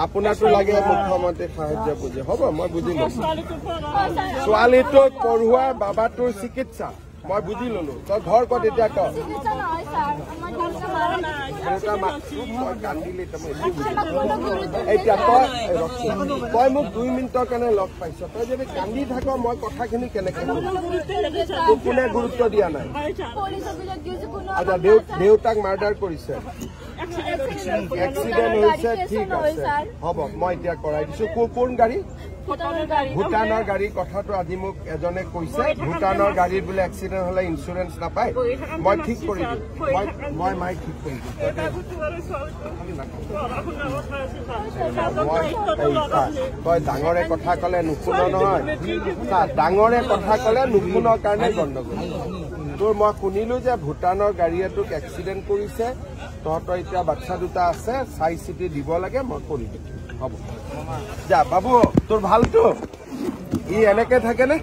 আপোনাৰটো লাগে মুখ্যমন্ত্ৰী সাহায্য বুজি হ'ব মই বুজিলো ছোৱালীটোক পঢ়োৱাৰ বাবাটোৰ চিকিৎসা মই বুজি ললো তই ঘৰ ক'ত এতিয়া ক কান্দিলি এতিয়া তই মোক 2 মিনিটৰ কাৰণে লগ পাইছ তই যদি কান্দি থাক মই কথাখিনি কেনেকে কোনে গুৰুত্ব দিয়া নাই আচ্ছা দেউতাক মাৰ্ডাৰ কৰিছে এক্সিডেণ্ট হৈছে ঠিক আছে হ'ব মই এতিয়া কৰাই দিছো কোন গাড়ী ভূটানৰ গাড়ীৰ কথাটো আজি মোক এজনে কৈছে ভূটানৰ গাড়ীত বোলে এক্সিডেণ্ট হলে ইঞ্চুৰেঞ্চ নাপায় মই ঠিক কৰি দিম মই মাইক ঠিক কৰি দিম তই ডাঙৰে কথা কলে নুশুন নহয় ডাঙৰে কথা কলে নুশুনৰ কাৰণে গণ্ডগোল তোৰ মই শুনিলো যে ভূটানৰ গাড়ীয়ে তোক এক্সিডেণ্ট কৰিছে তহঁতৰ এতিয়া বাচ্চা দুটা আছে চাই চিতি দিব লাগে মই কৰি দিম হ'ব যা বাবু তোৰ ভালটো ই এনেকে থাকে নে